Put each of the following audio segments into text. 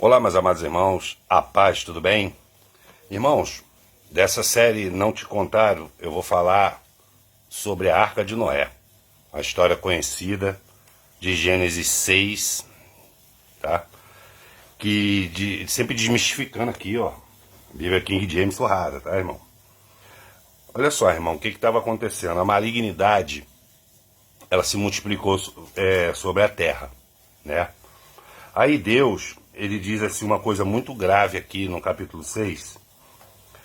Olá, meus amados irmãos, a paz, tudo bem? Irmãos, dessa série Não Te Contaram, eu vou falar sobre a Arca de Noé, a história conhecida de Gênesis 6, tá? Sempre desmistificando aqui, ó, Bíblia King James Torrada, tá, irmão? Olha só, irmão, o que estava acontecendo? A malignidade, ela se multiplicou sobre a terra, né? Aí Deus, ele diz assim uma coisa muito grave aqui no capítulo 6,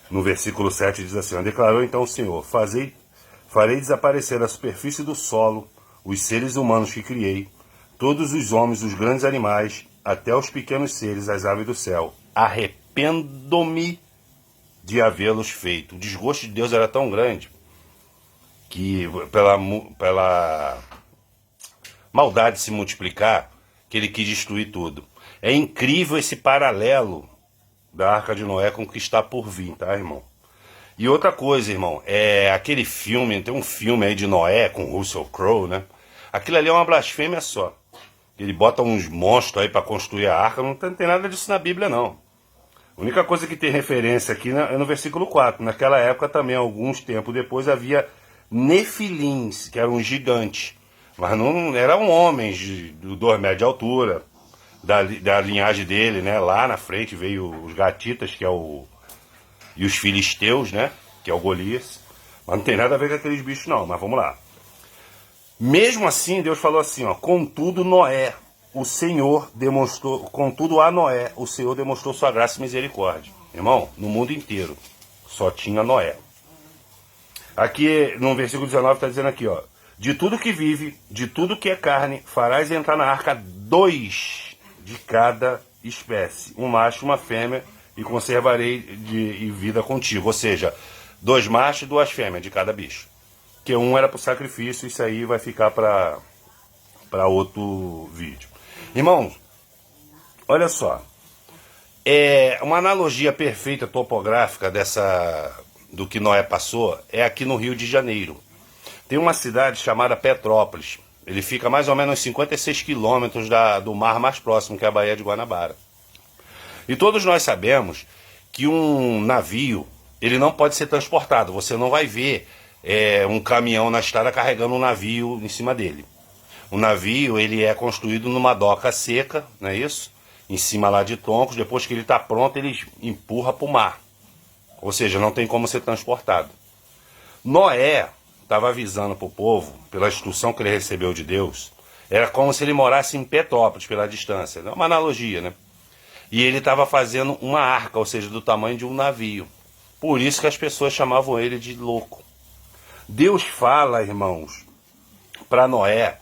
no versículo 7, diz assim: declarou então o Senhor, farei desaparecer da superfície do solo os seres humanos que criei, todos os homens, os grandes animais, até os pequenos seres, as aves do céu. Arrependo-me de havê-los feito. O desgosto de Deus era tão grande que, pela maldade se multiplicar, que ele quis destruir tudo. É incrível esse paralelo da Arca de Noé com o que está por vir, tá, irmão? E outra coisa, irmão, aquele filme, tem um filme aí de Noé com Russell Crowe, né? Aquilo ali é uma blasfêmia só. Ele bota uns monstros aí para construir a arca, não tem nada disso na Bíblia, não. A única coisa que tem referência aqui é no versículo 4. Naquela época também, alguns tempos depois, havia nefilins, que eram um gigantes. Mas não eram homens de 2 metros de altura, da linhagem dele, né? Lá na frente veio os gatitas, e os filisteus, né? Que é o Golias. Mas não tem nada a ver com aqueles bichos, não. Mas vamos lá. Mesmo assim, Deus falou assim, ó: contudo a Noé, o Senhor demonstrou sua graça e misericórdia. Irmão, no mundo inteiro, só tinha Noé. Aqui, no versículo 19, está dizendo aqui, ó: de tudo que vive, de tudo que é carne, farás entrar na arca 2 de cada espécie, um macho e uma fêmea, e conservarei de vida contigo. Ou seja, 2 machos e 2 fêmeas de cada bicho. Que um era para o sacrifício, isso aí vai ficar para outro vídeo. Irmãos, olha só. Uma analogia perfeita topográfica do que Noé passou é aqui no Rio de Janeiro. Tem uma cidade chamada Petrópolis. Ele fica mais ou menos 56 quilômetros do mar mais próximo, que é a Baía de Guanabara. E todos nós sabemos que um navio, ele não pode ser transportado. Você não vai ver um caminhão na estrada carregando um navio em cima dele. O navio, ele é construído numa doca seca, não é isso? Em cima lá de troncos. Depois que ele está pronto, ele empurra para o mar. Ou seja, não tem como ser transportado. Noé estava avisando para o povo, pela instrução que ele recebeu de Deus, era como se ele morasse em Petrópolis, pela distância. É uma analogia, né? E ele estava fazendo uma arca, ou seja, do tamanho de um navio. Por isso que as pessoas chamavam ele de louco. Deus fala, irmãos, para Noé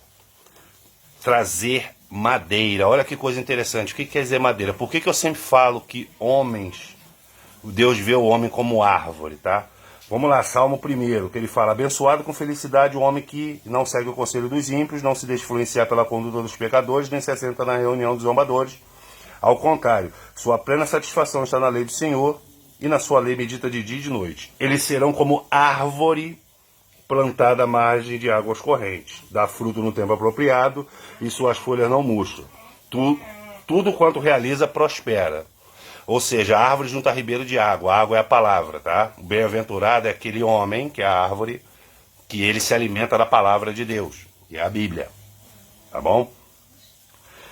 trazer madeira. Olha que coisa interessante. O que quer dizer madeira? Por que eu sempre falo que Deus vê o homem como árvore, tá? Vamos lá, Salmo 1, que ele fala: abençoado com felicidade o homem que não segue o conselho dos ímpios, não se deixa influenciar pela conduta dos pecadores, nem se assenta na reunião dos zombadores. Ao contrário, sua plena satisfação está na lei do Senhor, e na sua lei medita de dia e de noite. Eles serão como árvore plantada à margem de águas correntes, dá fruto no tempo apropriado, e suas folhas não murcham. Tudo quanto realiza prospera. Ou seja, a árvore junto a ribeiro de água. A água é a palavra, tá? O bem-aventurado é aquele homem, que é a árvore, que ele se alimenta da palavra de Deus, que é a Bíblia. Tá bom?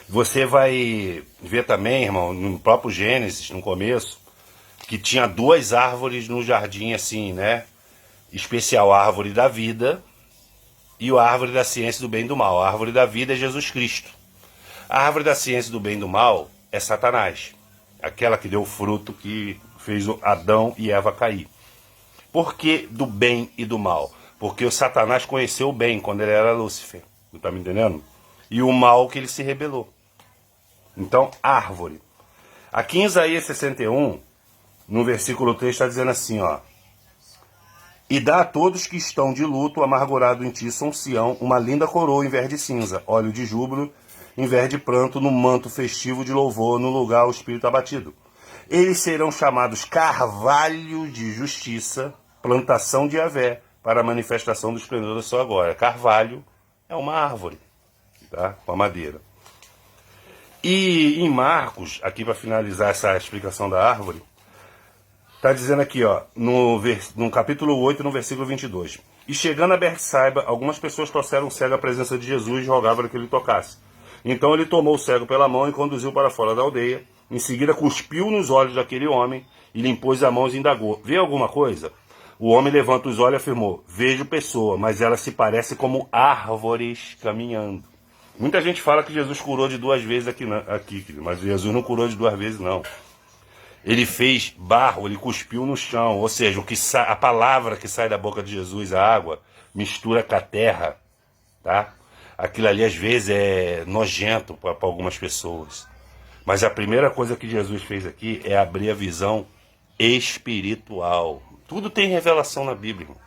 Você vai ver também, irmão, no próprio Gênesis, no começo, que tinha 2 árvores no jardim, assim, né? Especial, a árvore da vida e a árvore da ciência do bem e do mal. A árvore da vida é Jesus Cristo. A árvore da ciência do bem e do mal é Satanás. Aquela que deu o fruto que fez Adão e Eva cair. Por que do bem e do mal? Porque o Satanás conheceu o bem quando ele era Lúcifer. Não está me entendendo? E o mal que ele se rebelou. Então, árvore. Aqui em Isaías 61, no versículo 3, está dizendo assim, ó: e dá a todos que estão de luto, amargurado em ti, São Sião, uma linda coroa em vez de cinza, óleo de júbilo em vez de pranto, no manto festivo de louvor, no lugar o espírito abatido. Eles serão chamados carvalho de justiça, plantação de Yahvé, para a manifestação do esplendor da sua glória. Carvalho é uma árvore, tá? Com a madeira. E em Marcos, aqui para finalizar essa explicação da árvore, está dizendo aqui, ó, no capítulo 8, no versículo 22. E chegando a Bersaiba, algumas pessoas trouxeram o cego à presença de Jesus e rogavam que ele tocasse. Então ele tomou o cego pela mão e conduziu para fora da aldeia. Em seguida cuspiu nos olhos daquele homem e limpou-lhe as mãos e indagou: vê alguma coisa? O homem levanta os olhos e afirmou: vejo pessoa, mas ela se parece como árvores caminhando. Muita gente fala que Jesus curou de 2 vezes aqui, mas Jesus não curou de 2 vezes, não. Ele fez barro, ele cuspiu no chão, ou seja, a palavra que sai da boca de Jesus, a água, mistura com a terra, tá? Aquilo ali às vezes é nojento para algumas pessoas. Mas a primeira coisa que Jesus fez aqui é abrir a visão espiritual. Tudo tem revelação na Bíblia, irmão.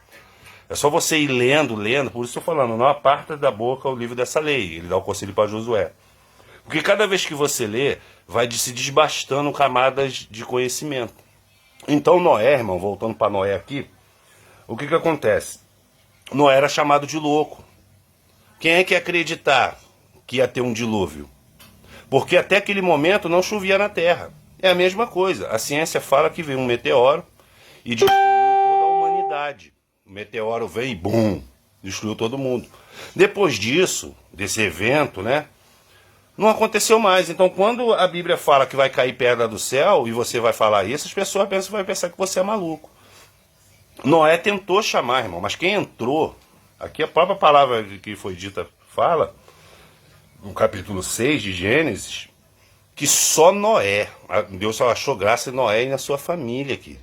É só você ir lendo, por isso eu estou falando, não aparta da boca o livro dessa lei. Ele dá o conselho para Josué. Porque cada vez que você lê, vai se desbastando camadas de conhecimento. Então Noé, irmão, voltando para Noé aqui, o que acontece? Noé era chamado de louco. Quem é que ia acreditar que ia ter um dilúvio? Porque até aquele momento não chovia na terra. É a mesma coisa. A ciência fala que veio um meteoro e destruiu toda a humanidade. O meteoro veio e bum, destruiu todo mundo. Depois disso, desse evento, né, não aconteceu mais. Então, quando a Bíblia fala que vai cair pedra do céu e você vai falar isso, as pessoas vão pensar que você é maluco. Noé tentou chamar, irmão, mas quem entrou, aqui a própria palavra que foi dita fala, no capítulo 6 de Gênesis, que só Noé, Deus só achou graça em Noé e na sua família aqui.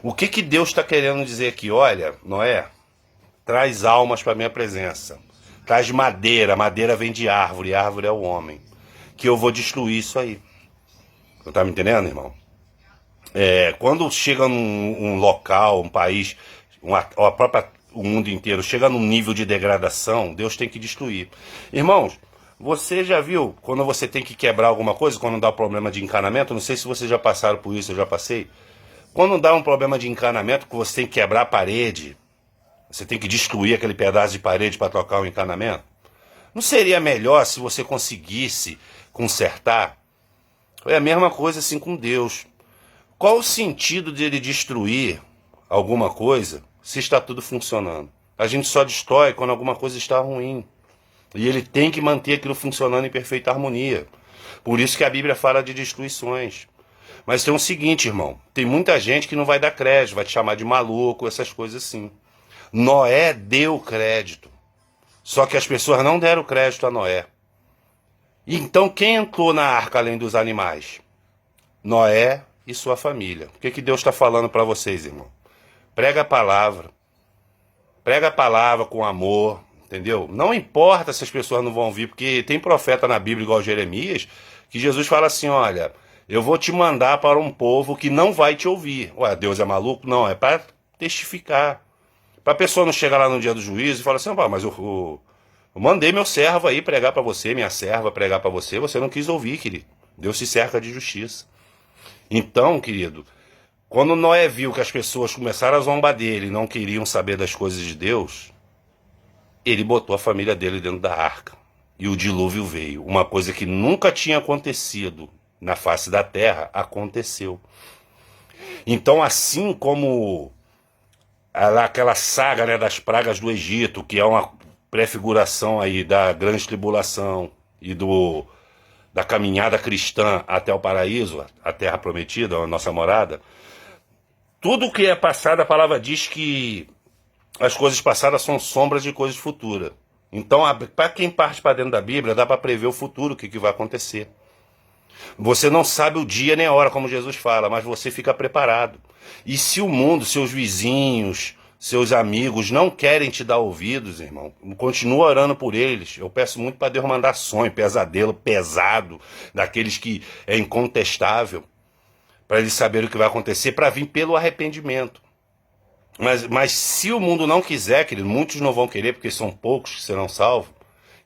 O que Deus está querendo dizer aqui? Olha, Noé, traz almas para a minha presença. Traz madeira, madeira vem de árvore, árvore é o homem. Que eu vou destruir isso aí. Não tá me entendendo, irmão? Quando chega num local, um país, o mundo inteiro, chega num nível de degradação, Deus tem que destruir. Irmãos, você já viu quando você tem que quebrar alguma coisa, quando dá problema de encanamento? Não sei se vocês já passaram por isso, eu já passei. Quando dá um problema de encanamento, que você tem que quebrar a parede, você tem que destruir aquele pedaço de parede para trocar o encanamento? Não seria melhor se você conseguisse consertar? É a mesma coisa assim com Deus. Qual o sentido de ele destruir alguma coisa se está tudo funcionando? A gente só destrói quando alguma coisa está ruim. E ele tem que manter aquilo funcionando em perfeita harmonia. Por isso que a Bíblia fala de destruições. Mas tem o seguinte, irmão, tem muita gente que não vai dar crédito, vai te chamar de maluco, essas coisas assim. Noé deu crédito, só que as pessoas não deram crédito a Noé. Então quem entrou na arca além dos animais? Noé e sua família. O que Deus está falando para vocês, irmão? Prega a palavra com amor, entendeu? Não importa se as pessoas não vão ouvir, porque tem profeta na Bíblia igual Jeremias, que Jesus fala assim, olha, eu vou te mandar para um povo que não vai te ouvir. Ué, Deus é maluco? Não, é para testificar. Para a pessoa não chegar lá no dia do juízo e falar assim, mas eu mandei meu servo aí pregar para você, minha serva pregar para você, você não quis ouvir, querido. Deus se cerca de justiça. Então, querido, quando Noé viu que as pessoas começaram a zombar dele e não queriam saber das coisas de Deus, ele botou a família dele dentro da arca. E o dilúvio veio. Uma coisa que nunca tinha acontecido na face da terra, aconteceu. Então, assim como aquela saga, né, das pragas do Egito, que é uma prefiguração aí da grande tribulação e da caminhada cristã até o paraíso, a terra prometida, a nossa morada, tudo que é passado, a palavra diz que as coisas passadas são sombras de coisas futuras. Então, para quem parte para dentro da Bíblia, dá para prever o futuro, o que vai acontecer. Você não sabe o dia nem a hora, como Jesus fala, mas você fica preparado. E se o mundo, seus vizinhos, seus amigos não querem te dar ouvidos, irmão, continua orando por eles. Eu peço muito para Deus mandar sonho, pesadelo pesado, daqueles que é incontestável, para eles saberem o que vai acontecer, para vir pelo arrependimento. Mas se o mundo não quiser, querido, muitos não vão querer, porque são poucos que serão salvos,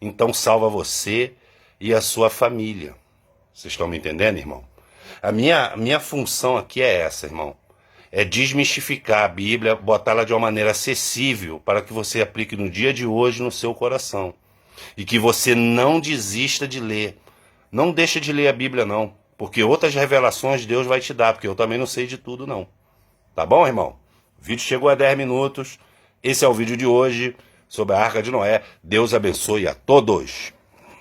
então salva você e a sua família. Vocês estão me entendendo, irmão? A minha função aqui é essa, irmão. É desmistificar a Bíblia, botá-la de uma maneira acessível para que você aplique no dia de hoje no seu coração. E que você não desista de ler. não deixa de ler a Bíblia não, porque outras revelações Deus vai te dar, porque eu também não sei de tudo não. Tá bom, irmão? O vídeo chegou a 10 minutos. Esse é o vídeo de hoje sobre a Arca de Noé. Deus abençoe a todos.